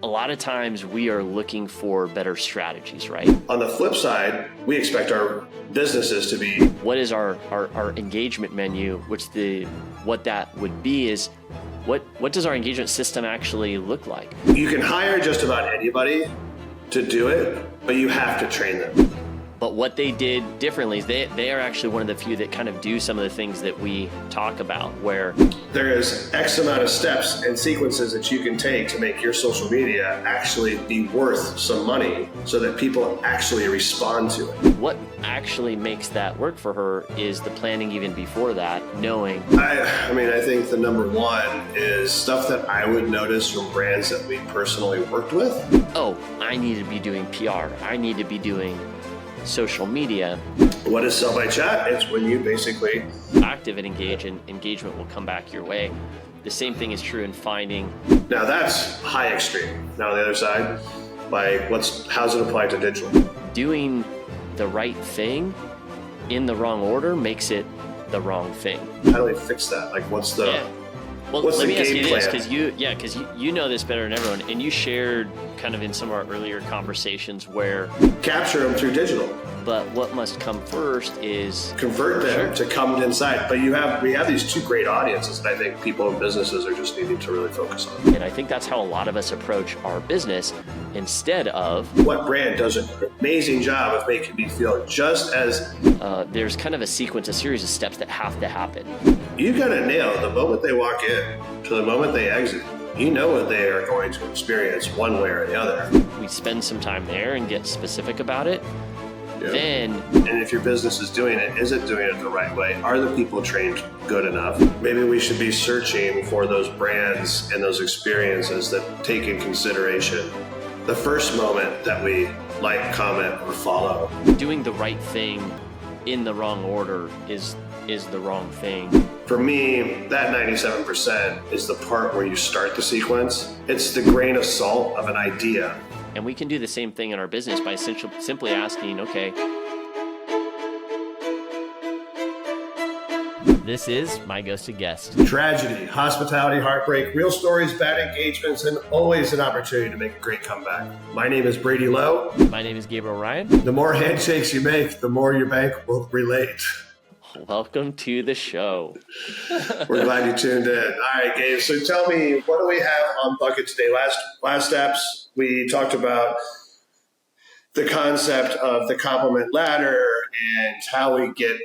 A lot of times we are looking for better strategies, right? On the flip side, we expect our businesses to be. What is our engagement menu? What that would be is what does our engagement system actually look like? You can hire just about anybody to do it, but you have to train them. But what they did differently is they are actually one of the few that kind of do some of the things that we talk about, where there is X amount of steps and sequences that you can take to make your social media actually be worth some money so that people actually respond to it. What actually makes that work for her is the planning even before that, knowing. I think the number one is stuff that I would notice from brands that we personally worked with. Oh, I need to be doing PR. I need to be doing social media. What is sell by chat? It's when you basically active and engage, and engagement will come back your way. The same thing is true in finding. Now that's high extreme. Now on the other side, how's it apply to digital? Doing the right thing in the wrong order makes it the wrong thing. How do we fix that? What's the Well, what's let the me ask game you plan? this, because you know this better than everyone, and you shared kind of in some of our earlier conversations where capture them through digital. But what must come first is convert them to come inside. But we have these two great audiences that I think people and businesses are just needing to really focus on. And I think that's how a lot of us approach our business instead of what brand does an amazing job of making me feel just as there's kind of a sequence, a series of steps that have to happen. You got to nail the moment they walk in to the moment they exit. You know what they are going to experience one way or the other. We spend some time there and get specific about it. Yeah. Then, and if your business is doing it, is it doing it the right way? Are the people trained good enough? Maybe we should be searching for those brands and those experiences that take in consideration the first moment that we like, comment, or follow. Doing the right thing in the wrong order is the wrong thing. For me, that 97% is the part where you start the sequence. It's the grain of salt of an idea. And we can do the same thing in our business by simply asking, okay, this is my ghosted guest. Tragedy, hospitality, heartbreak, real stories, bad engagements, and always an opportunity to make a great comeback. My name is Brady Lowe. My name is Gabriel Ryan. The more handshakes you make, the more your bank will relate. Welcome to the show. We're glad you tuned in. All right, Gabe. So tell me, what do we have on bucket today? Last steps, we talked about the concept of the compliment ladder and how we get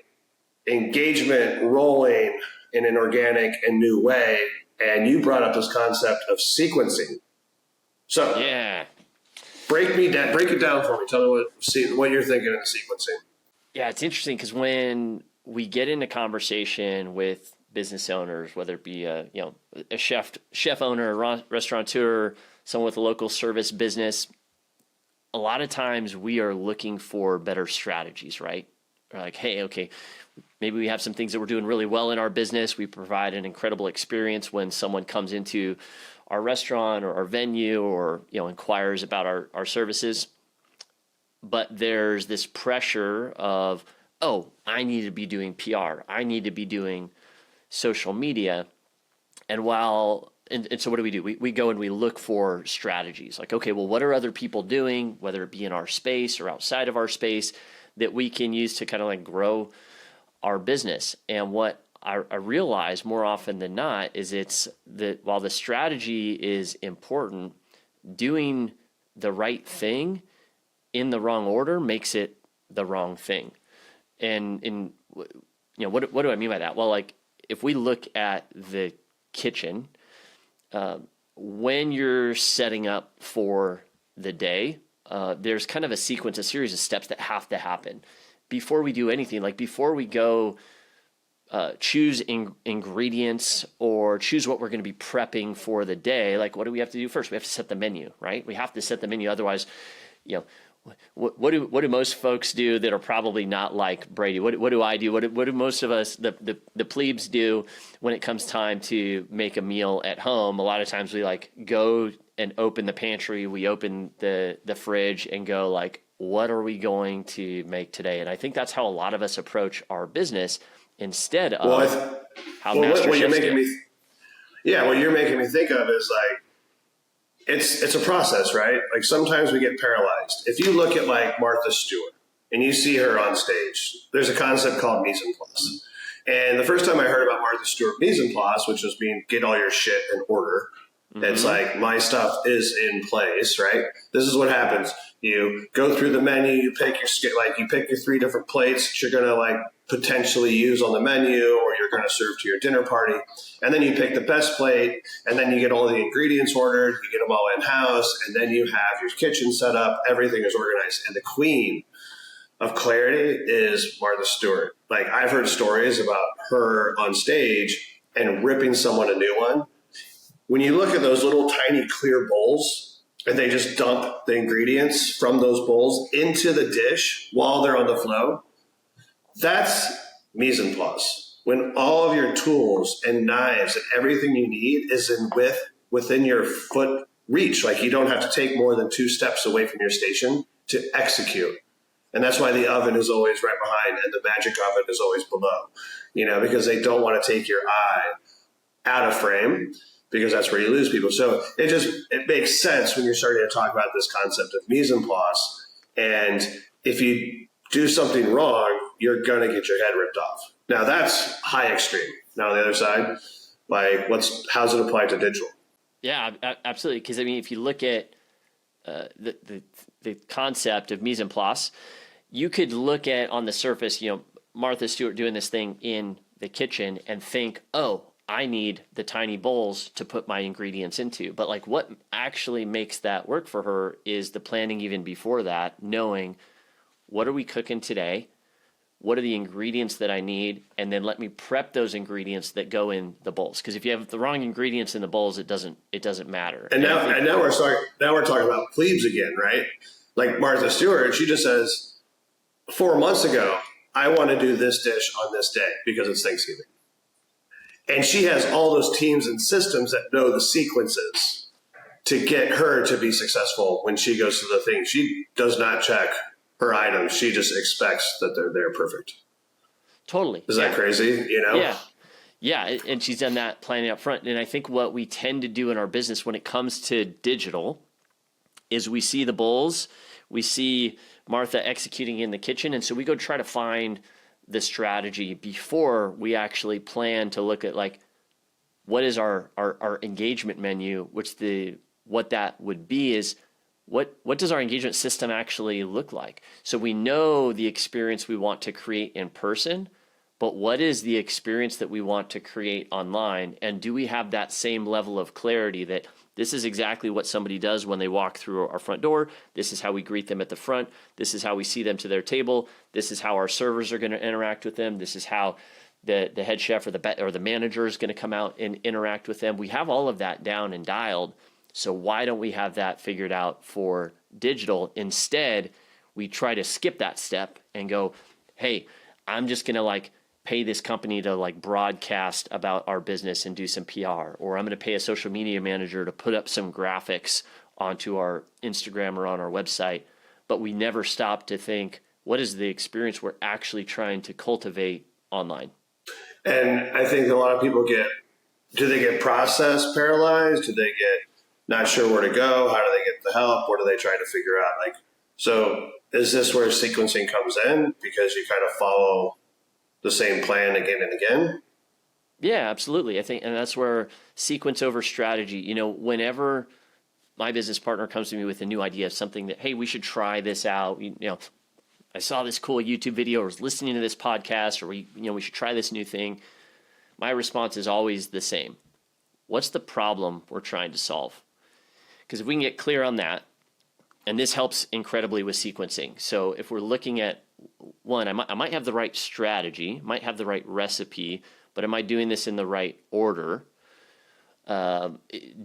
engagement rolling in an organic and new way. And you brought up this concept of sequencing. So yeah, break it down for me. Tell me what you're thinking in sequencing. Yeah, it's interesting because when we get into conversation with business owners, whether it be a chef owner, a restaurateur, someone with a local service business, a lot of times we are looking for better strategies, right? We're like, hey, okay, maybe we have some things that we're doing really well in our business. We provide an incredible experience when someone comes into our restaurant or our venue or inquires about our services. But there's this pressure of, oh, I need to be doing PR. I need to be doing social media. And so what do? We go and we look for strategies. Like, okay, well, what are other people doing, whether it be in our space or outside of our space, that we can use to kind of grow our business? And what I realize more often than not is it's that while the strategy is important, doing the right thing in the wrong order makes it the wrong thing. And what do I mean by that? Well, if we look at the kitchen, when you're setting up for the day, there's kind of a sequence, a series of steps that have to happen before we do anything. Before we go choose ingredients or choose what we're going to be prepping for the day, what do we have to do first? We have to set the menu, right? We have to set the menu. Otherwise, what do most folks do that are probably not like Brady? What do I do? What do most of us, the plebes, do when it comes time to make a meal at home? A lot of times we go and open the pantry, we open the fridge and go what are we going to make today? And I think that's how a lot of us approach our business instead of what you're making me think of is it's a process, right? Like sometimes we get paralyzed. If you look at like Martha Stewart and you see her on stage, there's a concept called mise en place. And the first time I heard about Martha Stewart mise en place, which was being get all your shit in order, it's like my stuff is in place, right? This is what happens. You go through the menu, you pick you pick your 3 different plates that you're gonna like potentially use on the menu or you're gonna serve to your dinner party. And then you pick the best plate, and then you get all the ingredients ordered, you get them all in-house, and then you have your kitchen set up, everything is organized. And the queen of clarity is Martha Stewart. Like I've heard stories about her on stage and ripping someone a new one. When you look at those little tiny clear bowls and they just dump the ingredients from those bowls into the dish while they're on the flow, that's mise en place. When all of your tools and knives and everything you need is within your foot reach, like you don't have to take more than 2 steps away from your station to execute. And that's why the oven is always right behind and the magic oven is always below, because they don't want to take your eye out of frame, because that's where you lose people. So it makes sense when you're starting to talk about this concept of mise en place. And if you do something wrong, you're going to get your head ripped off. Now that's high extreme. Now on the other side, like how's it applied to digital? Yeah, absolutely. Because I mean, if you look at the concept of mise en place, you could look at on the surface, Martha Stewart doing this thing in the kitchen and think, oh, I need the tiny bowls to put my ingredients into. But like what actually makes that work for her is the planning even before that, knowing what are we cooking today? What are the ingredients that I need? And then let me prep those ingredients that go in the bowls. Because if you have the wrong ingredients in the bowls, it doesn't matter. And now we're talking about plebes again, right? Like Martha Stewart, she just says, 4 months ago, I want to do this dish on this day because it's Thanksgiving. And she has all those teams and systems that know the sequences to get her to be successful when she goes to the thing. She does not check her items. She just expects that they're there perfect. Totally. Is that crazy? Yeah. Yeah. And she's done that planning up front. And I think what we tend to do in our business when it comes to digital is we see the bowls, we see Martha executing in the kitchen. And so we go try to find the strategy before we actually plan to look at like what is our engagement menu, what that would be is what does our engagement system actually look like? So we know the experience we want to create in person, but what is the experience that we want to create online? And do we have that same level of clarity that this is exactly what somebody does when they walk through our front door. This is how we greet them at the front. This is how we see them to their table. This is how our servers are going to interact with them. This is how the head chef or the manager is going to come out and interact with them. We have all of that down and dialed. So why don't we have that figured out for digital? Instead, we try to skip that step and go, hey, I'm just going to pay this company to broadcast about our business and do some PR, or I'm going to pay a social media manager to put up some graphics onto our Instagram or on our website. But we never stop to think, what is the experience we're actually trying to cultivate online? And I think a lot of people do they get process paralyzed? Do they get not sure where to go? How do they get the help? What are they trying to figure out? So is this where sequencing comes in? Because you kind of follow the same plan again and again? Yeah, absolutely. I think, and that's where sequence over strategy, whenever my business partner comes to me with a new idea of something that, hey, we should try this out. I saw this cool YouTube video or was listening to this podcast, or we should try this new thing. My response is always the same. What's the problem we're trying to solve? Because if we can get clear on that, and this helps incredibly with sequencing. So if we're looking at one, I might have the right strategy, might have the right recipe, but am I doing this in the right order? Are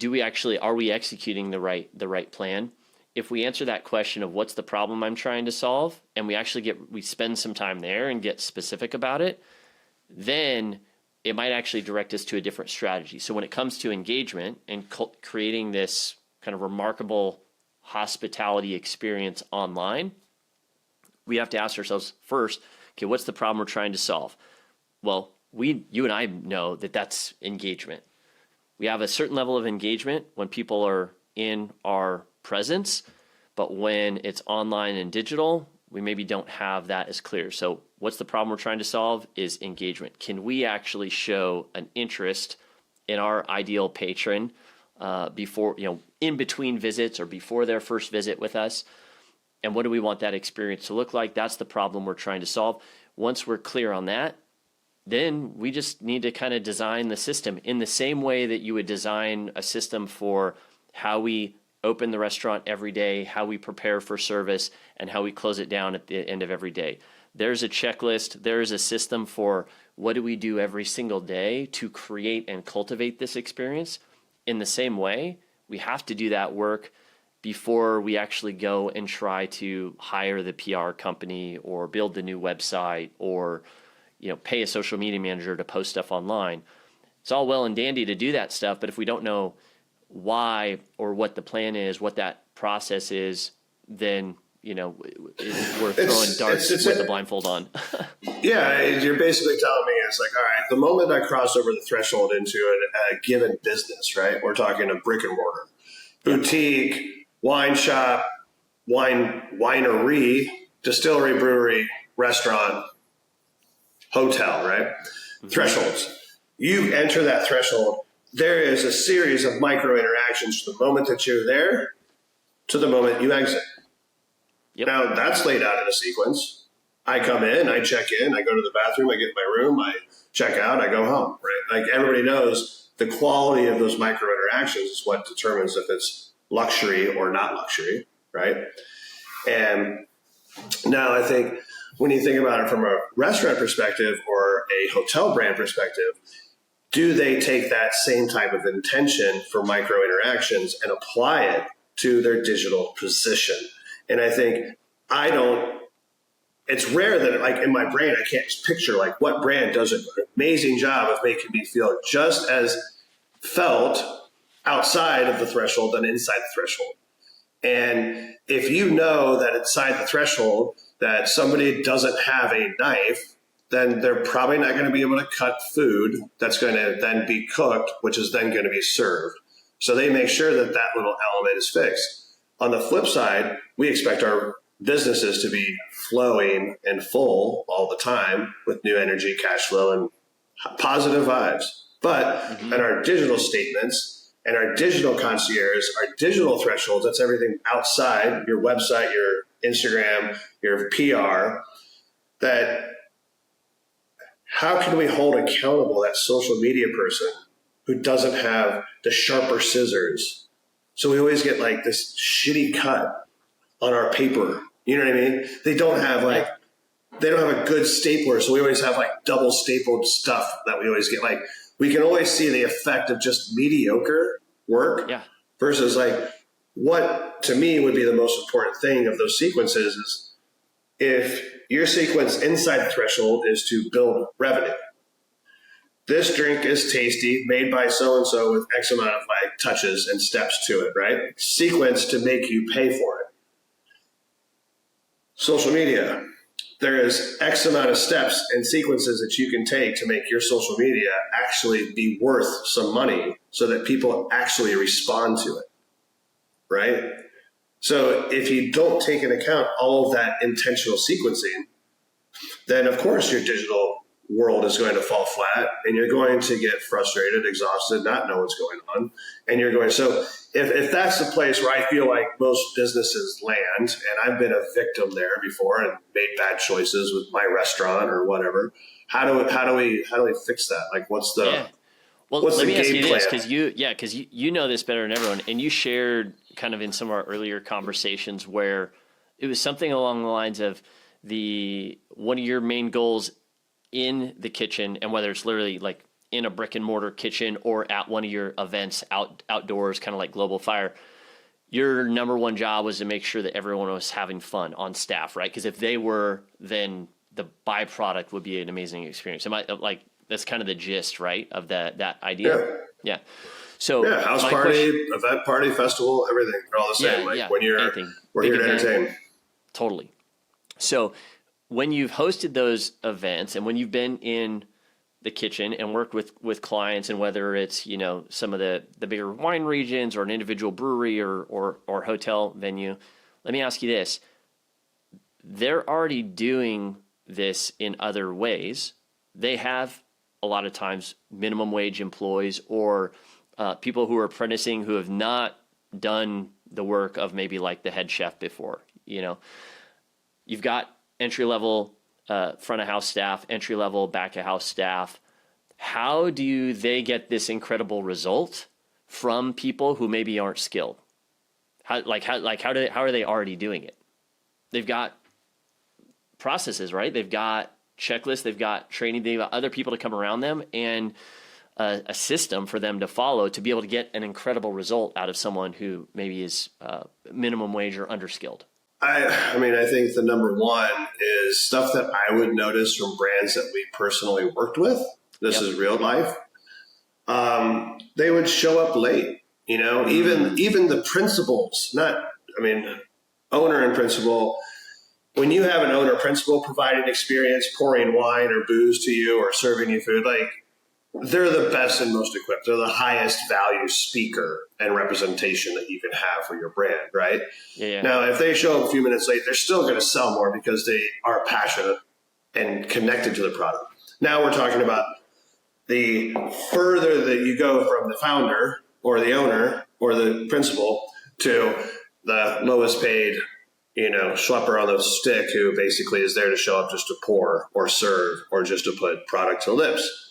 we executing the right plan? If we answer that question of what's the problem I'm trying to solve, and we spend some time there and get specific about it, then it might actually direct us to a different strategy. So when it comes to engagement and creating this kind of remarkable hospitality experience online, we have to ask ourselves first, okay, what's the problem we're trying to solve? Well, you and I know that that's engagement. We have a certain level of engagement when people are in our presence, but when it's online and digital, we maybe don't have that as clear. So what's the problem we're trying to solve is engagement. Can we actually show an interest in our ideal patron before, in between visits or before their first visit with us? And what do we want that experience to look like? That's the problem we're trying to solve. Once we're clear on that, then we just need to kind of design the system in the same way that you would design a system for how we open the restaurant every day, how we prepare for service, and how we close it down at the end of every day. There's a checklist. There's a system for what do we do every single day to create and cultivate this experience. In the same way, we have to do that work before we actually go and try to hire the PR company or build the new website or pay a social media manager to post stuff online. It's all well and dandy to do that stuff, but if we don't know why or what the plan is, what that process is, then we're throwing darts with the blindfold on. Yeah, you're basically telling me it's like, all right, the moment I cross over the threshold into a given business, right? We're talking a brick and mortar, boutique, wine shop, winery, distillery, brewery, restaurant, hotel, right? Mm-hmm. Thresholds. You enter that threshold, there is a series of micro interactions from the moment that you're there to the moment you exit. Yep. Now, that's laid out in a sequence. I come in, I check in, I go to the bathroom, I get my room, I check out, I go home, right? Like everybody knows the quality of those micro interactions is what determines if it's luxury or not luxury, right? And now I think when you think about it from a restaurant perspective or a hotel brand perspective, do they take that same type of intention for micro interactions and apply it to their digital position? And I think it's rare that like in my brain, I can't just picture like what brand does an amazing job of making me feel just as felt outside of the threshold than inside the threshold. And if you know that inside the threshold that somebody doesn't have a knife, then they're probably not going to be able to cut food that's going to then be cooked, which is then going to be served. So they make sure that that little element is fixed. On the flip side, we expect our businesses to be flowing and full all the time with new energy, cash flow, and positive vibes. But in our digital statements and our digital concierge, our digital thresholds, that's everything outside your website, your Instagram, your PR, that how can we hold accountable that social media person who doesn't have the sharper scissors? So we always get like this shitty cut on our paper. You know what I mean? They don't have a good stapler. So we always have like double stapled stuff that we always get. Like we can always see the effect of just mediocre work versus like what to me would be the most important thing of those sequences is if your sequence inside the threshold is to build revenue. This drink is tasty, made by so-and-so with X amount of like touches and steps to it, right? Sequence to make you pay for it. Social media, there is X amount of steps and sequences that you can take to make your social media actually be worth some money so that people actually respond to it, right? So if you don't take into account all of that intentional sequencing, then of course your digital world is going to fall flat and you're going to get frustrated, exhausted, not know what's going on. And you're going, so if that's the place where I feel like most businesses land, and I've been a victim there before and made bad choices with my restaurant or whatever, how do we fix that? Like what's the what's let the me ask game you plan? this, because you know this better than everyone, and you shared kind of in some of our earlier conversations where it was something along the lines of one of your main goals in the kitchen, and whether it's literally like in a brick and mortar kitchen or at one of your events outdoors, kind of like Global Fire, your number one job was to make sure that everyone was having fun on staff, right? Because if they were, then the byproduct would be an amazing experience. That's kind of the gist, right, of that idea? Yeah. So house party, event party, festival, everything. They're all the same. When you're anything, we're here to entertain. Totally. So when you've hosted those events and when you've been in the kitchen and work with clients, and whether it's, you know, some of the bigger wine regions or an individual brewery or hotel venue, let me ask you this. They're already doing this in other ways. They have a lot of times minimum wage employees or people who are apprenticing who have not done the work of maybe like the head chef before. You know, you've got entry level front of house staff, entry level back of house staff. How do they get this incredible result from people who maybe aren't skilled? How are they already doing it? They've got processes, right? They've got checklists, they've got training, they've got other people to come around them, and a system for them to follow to be able to get an incredible result out of someone who maybe is minimum wage or underskilled. I mean, I think the number one is stuff that I would notice from brands that we personally worked with. This is real life. They would show up late, you know, even the principals, owner and principal. When you have an owner principal providing experience, pouring wine or booze to you or serving you food, like, they're the best and most equipped. They're the highest value speaker and representation that you can have for your brand, right? Yeah. Now, if they show up a few minutes late, they're still going to sell more because they are passionate and connected to the product. Now we're talking about the further that you go from the founder or the owner or the principal to the lowest paid, you know, schlepper on the stick who basically is there to show up just to pour or serve or just to put product to lips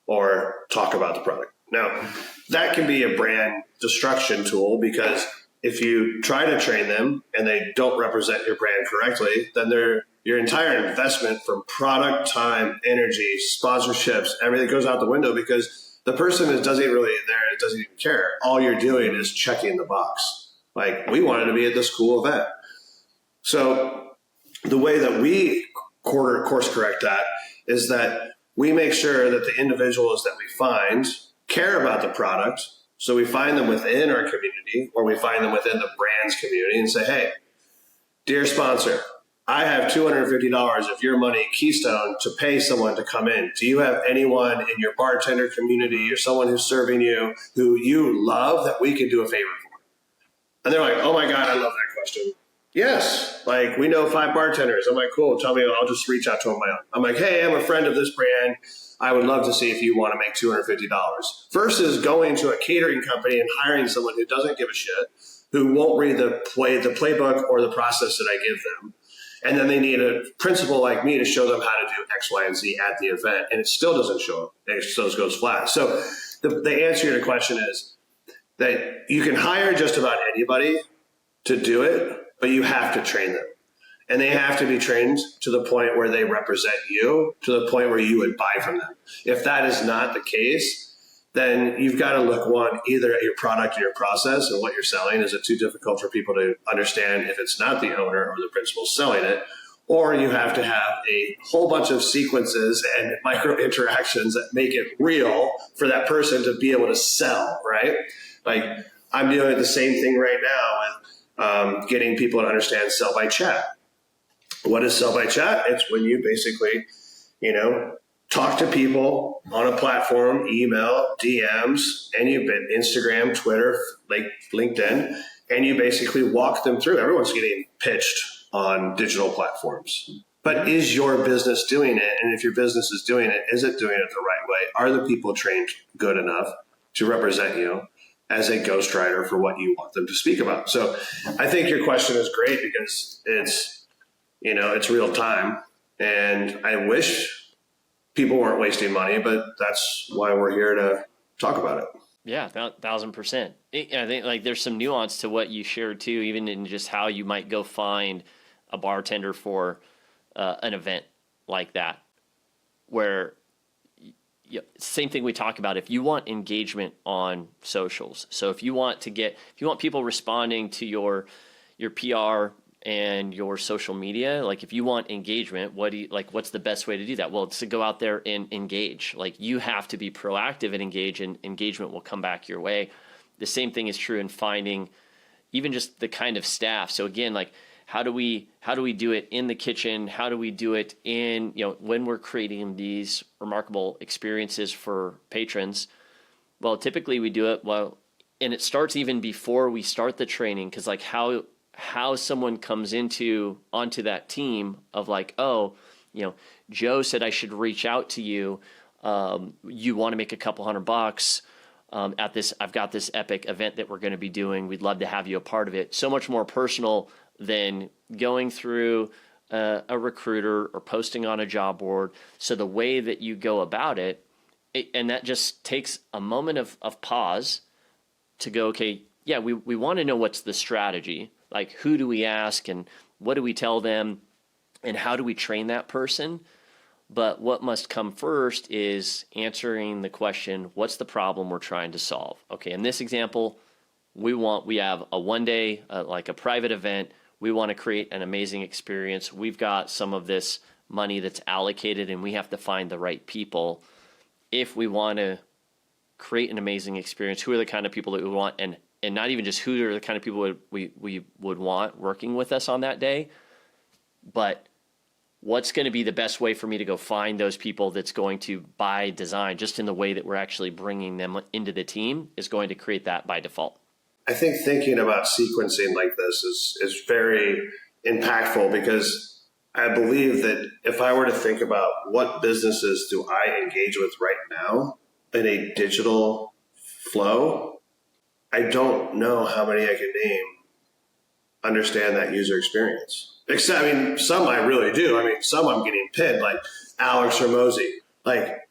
or talk about the product. Now, that can be a brand destruction tool, because if you try to train them and they don't represent your brand correctly, then your entire investment from product, time, energy, sponsorships, everything goes out the window, because the person that doesn't really there, doesn't even care. All you're doing is checking the box. Like, we wanted to be at this cool event. So the way that we course correct that is that we make sure that the individuals that we find care about the product. So we find them within our community, or we find them within the brand's community, and say, hey, dear sponsor, I have $250 of your money, Keystone, to pay someone to come in. Do you have anyone in your bartender community or someone who's serving you who you love that we could do a favor for? And they're like, oh my God, I love that question. Yes, like, we know 5 bartenders. I'm like, cool, tell me, I'll just reach out to them on my own. I'm like, hey, I'm a friend of this brand. I would love to see if you want to make $250. Versus going to a catering company and hiring someone who doesn't give a shit, who won't read the playbook or the process that I give them. And then they need a principal like me to show them how to do X, Y, and Z at the event. And it still doesn't show up. It still goes flat. So the answer to your question is that you can hire just about anybody to do it, but you have to train them. And they have to be trained to the point where they represent you, to the point where you would buy from them. If that is not the case, then you've got to look, one, either at your product or your process and what you're selling. Is it too difficult for people to understand if it's not the owner or the principal selling it? Or you have to have a whole bunch of sequences and micro interactions that make it real for that person to be able to sell, right? Like, I'm doing the same thing right now with getting people to understand sell by chat. What is sell by chat? It's when you basically, you know, talk to people on a platform, email, DMs, and you've been Instagram, Twitter, like LinkedIn, and you basically walk them through. Everyone's getting pitched on digital platforms. But is your business doing it? And if your business is doing it, is it doing it the right way? Are the people trained good enough to represent you as a ghostwriter for what you want them to speak about? So I think your question is great, because it's, you know, it's real time. And I wish people weren't wasting money, but that's why we're here to talk about it. Yeah, 1,000%. I think, like, there's some nuance to what you shared too, even in just how you might go find a bartender for an event like that, where same thing we talk about. If you want engagement on socials, so if you want people responding to your PR and your social media, like, if you want engagement, what's the best way to do that? Well, it's to go out there and engage. Like, you have to be proactive and engage, and engagement will come back your way. The same thing is true in finding even just the kind of staff. So again, like, how do we do it in the kitchen? How do we do it in, when we're creating these remarkable experiences for patrons? Well, typically we do it and it starts even before we start the training, because like how someone comes onto that team of like, oh, Joe said I should reach out to you. You want to make a couple $100 at this? I've got this epic event that we're going to be doing. We'd love to have you a part of it. So much more personal than going through a recruiter or posting on a job board. So the way that you go about it, and that just takes a moment of pause to go, okay, yeah, we want to know what's the strategy. Like, who do we ask and what do we tell them and how do we train that person? But what must come first is answering the question, what's the problem we're trying to solve? Okay, in this example, we have a one-day, like a private event. We want to create an amazing experience. We've got some of this money that's allocated and we have to find the right people. If we want to create an amazing experience, who are the kind of people that we want, and not even just who are the kind of people we would want working with us on that day, but what's going to be the best way for me to go find those people that's going to, by design, just in the way that we're actually bringing them into the team, is going to create that by default. I think thinking about sequencing like this is very impactful, because I believe that if I were to think about what businesses do I engage with right now in a digital flow, I don't know how many I can name understand that user experience. Except, I mean, some I really do. I mean, some I'm getting pinned, like Alex or Mosey, like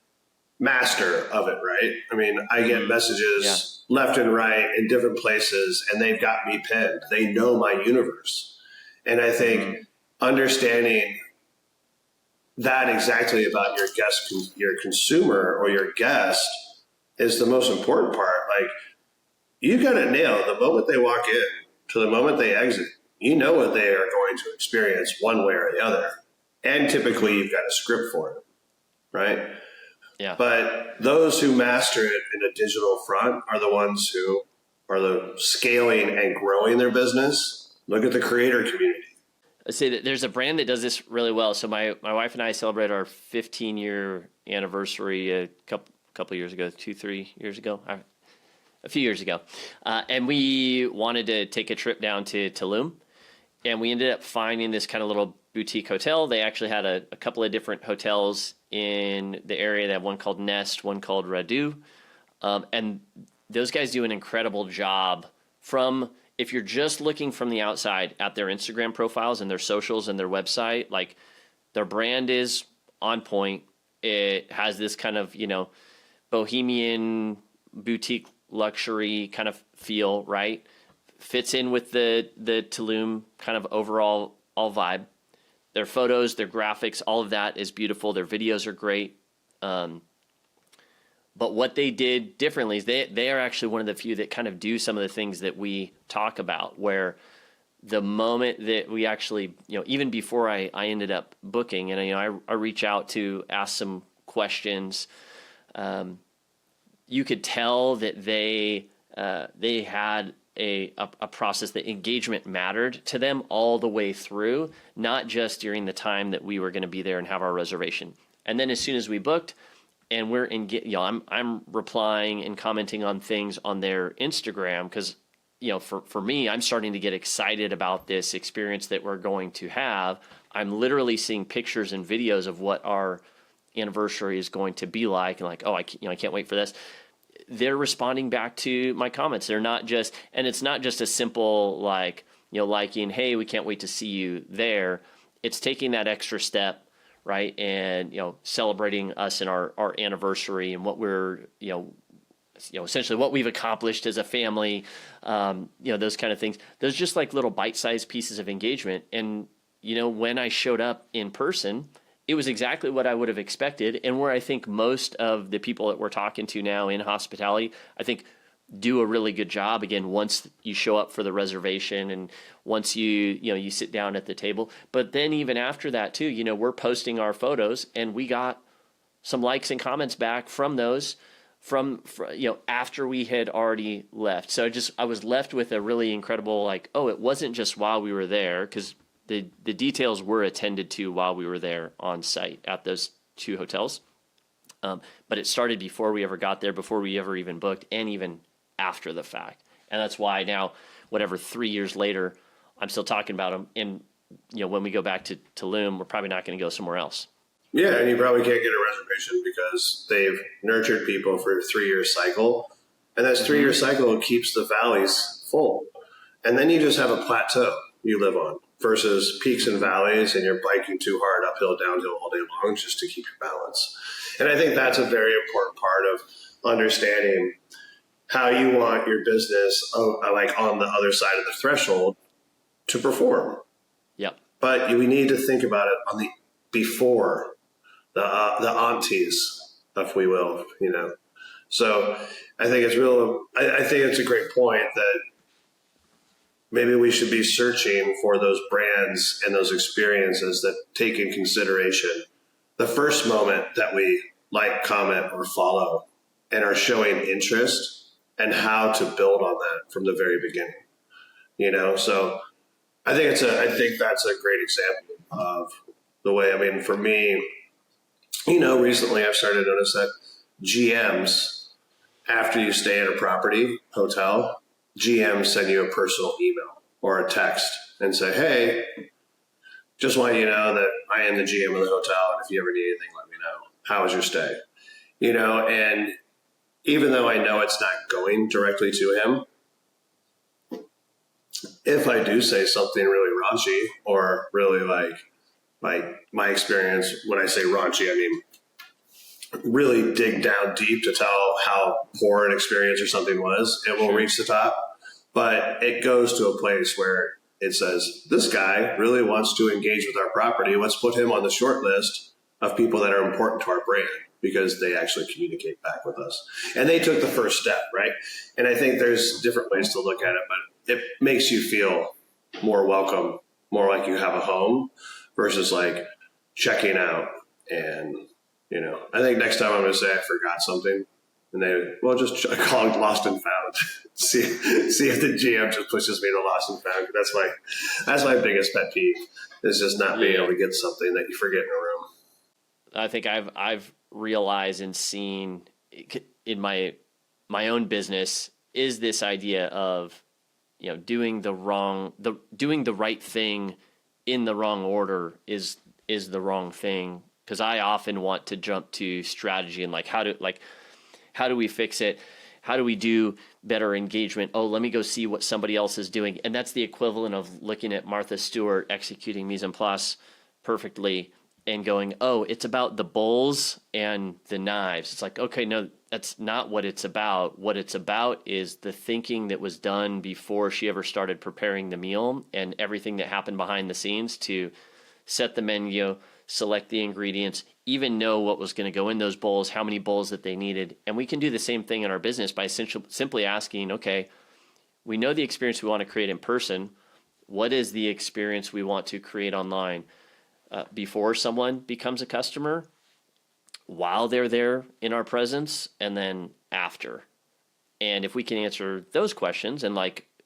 master of it, right? I mean, I get messages left and right in different places, and they've got me pinned. They know my universe. And I think understanding that exactly about your guest, your consumer or your guest is the most important part. Like, you got to nail the moment they walk in to the moment they exit. You know what they are going to experience one way or the other. And typically you've got a script for it, right? Yeah. But those who master it in a digital front are the ones who are the scaling and growing their business. Look at the creator community. I say that there's a brand that does this really well. So my wife and I celebrated our 15-year anniversary a couple years ago, 2-3 years ago, a few years ago. And we wanted to take a trip down to Tulum. And we ended up finding this kind of little boutique hotel. They actually had a couple of different hotels in the area. They have one called Nest, one called Radu. And those guys do an incredible job if you're just looking from the outside at their Instagram profiles and their socials and their website, like, their brand is on point. It has this kind of, bohemian boutique luxury kind of feel, right? Fits in with the Tulum kind of overall vibe. Their photos, their graphics, all of that is beautiful. Their videos are great. But what they did differently is they are actually one of the few that kind of do some of the things that we talk about, where the moment that we actually, even before I ended up booking, and I reach out to ask some questions, you could tell that they had a process that engagement mattered to them all the way through, not just during the time that we were going to be there and have our reservation. And then as soon as we booked, and we're I'm replying and commenting on things on their Instagram, because for me, I'm starting to get excited about this experience that we're going to have. I'm literally seeing pictures and videos of what our anniversary is going to be like, and like, oh, I can't wait for this. They're responding back to my comments. They're not just, and it's not just a simple liking, hey, we can't wait to see you there. It's taking that extra step, right? And, celebrating us and our anniversary and what we're, essentially what we've accomplished as a family, those kind of things. Those just like little bite-sized pieces of engagement. And, when I showed up in person, it was exactly what I would have expected, and where I think most of the people that we're talking to now in hospitality, I think, do a really good job. Again, once you show up for the reservation and once you sit down at the table. But then even after that too, we're posting our photos, and we got some likes and comments back from those from after we had already left. So I was left with a really incredible, it wasn't just while we were there, because the details were attended to while we were there on site at those 2 hotels. But it started before we ever got there, before we ever even booked, and even after the fact. And that's why now, whatever, 3 years later, I'm still talking about them. And, when we go back to Tulum, we're probably not going to go somewhere else. Yeah, and you probably can't get a reservation because they've nurtured people for a 3-year cycle. And that 3-year cycle keeps the valleys full. And then you just have a plateau you live on versus peaks and valleys, and you're biking too hard uphill, downhill all day long just to keep your balance. And I think that's a very important part of understanding how you want your business, like on the other side of the threshold, to perform. Yep. But we need to think about it on the before, the aunties, if we will, So I think it's I think it's a great point that maybe we should be searching for those brands and those experiences that take in consideration the first moment that we like, comment, or follow and are showing interest, and how to build on that from the very beginning. So I think that's a great example of the way, for me, recently I've started to notice that GMs, after you stay at a property, hotel, GMs send you a personal email or a text and say, hey, just want you to know that I am the GM of the hotel, and if you ever need anything, let me know. How was your stay? And even though I know it's not going directly to him, if I do say something really raunchy or really like my experience, when I say raunchy, I mean really dig down deep to tell how poor an experience or something was, it will reach the top. But it goes to a place where it says, this guy really wants to engage with our property. Let's put him on the short list of people that are important to our brand because they actually communicate back with us. And they took the first step, right? And I think there's different ways to look at it, but it makes you feel more welcome, more like you have a home versus like checking out. And, I think next time I'm going to say I forgot something, and just call it lost and found. see if the GM just pushes me to lost and found. That's my biggest pet peeve, is just not being able to get something that you forget in a room. I think I've realized and seen in my own business is this idea of doing the right thing in the wrong order is the wrong thing, because I often want to jump to strategy and how do we fix it? How do we do better engagement? Oh, let me go see what somebody else is doing. And that's the equivalent of looking at Martha Stewart executing mise en place perfectly and going, oh, it's about the bowls and the knives. It's like, okay, no, that's not what it's about. What it's about is the thinking that was done before she ever started preparing the meal and everything that happened behind the scenes to set the menu, select the ingredients, even know what was going to go in those bowls, how many bowls that they needed. And we can do the same thing in our business by simply asking, okay, we know the experience we want to create in person. What is the experience we want to create online? Before someone becomes a customer, while they're there in our presence, and then after. And if we can answer those questions, and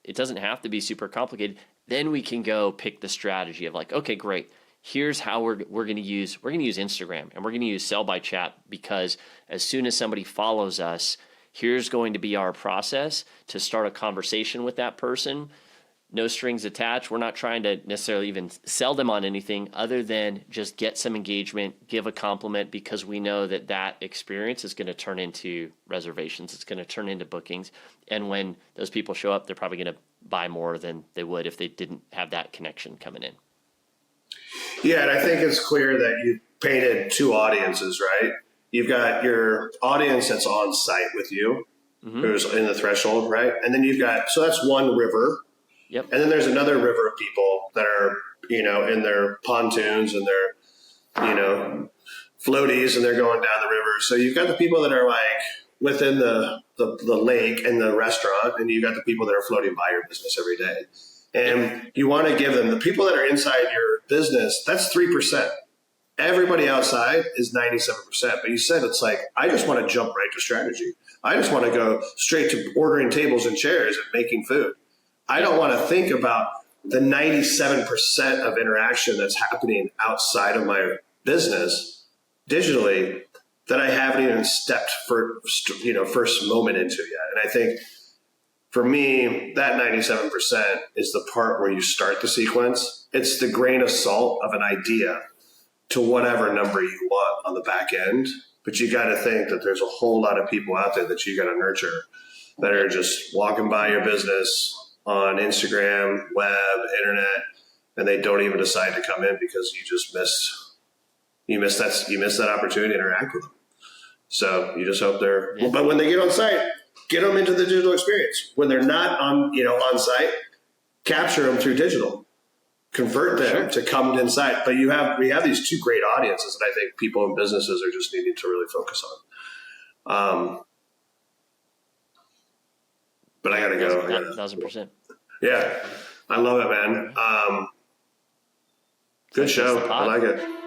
it doesn't have to be super complicated, then we can go pick the strategy of okay, great. Here's how we're going to use Instagram, and we're going to use sell by chat, because as soon as somebody follows us, here's going to be our process to start a conversation with that person. No strings attached. We're not trying to necessarily even sell them on anything other than just get some engagement, give a compliment, because we know that experience is going to turn into reservations. It's going to turn into bookings. And when those people show up, they're probably going to buy more than they would if they didn't have that connection coming in. Yeah, and I think it's clear that you painted 2 audiences, right? You've got your audience that's on site with you, who's in the threshold, right? And then so that's one river. Yep. And then there's another river of people that are, in their pontoons and their, floaties, and they're going down the river. So you've got the people that are within the lake and the restaurant, and you've got the people that are floating by your business every day. And you want to give them the people that are inside your business, that's 3%. Everybody outside is 97%. But you said I just want to jump right to strategy. I just want to go straight to ordering tables and chairs and making food. I don't want to think about the 97% of interaction that's happening outside of my business digitally that I haven't even stepped first moment into yet. And I think for me, that 97% is the part where you start the sequence. It's the grain of salt of an idea to whatever number you want on the back end. But you got to think that there's a whole lot of people out there that you got to nurture that are just walking by your business on Instagram, web, internet, and they don't even decide to come in because you missed that opportunity to interact with them. So you just hope but when they get on site, get them into the digital experience. When they're not on site, capture them through digital, convert them to come inside. But we have these two great audiences that I think people in businesses are just needing to really focus on. But I gotta go. 1,000%. Yeah, I love it, man. Good show. I like it.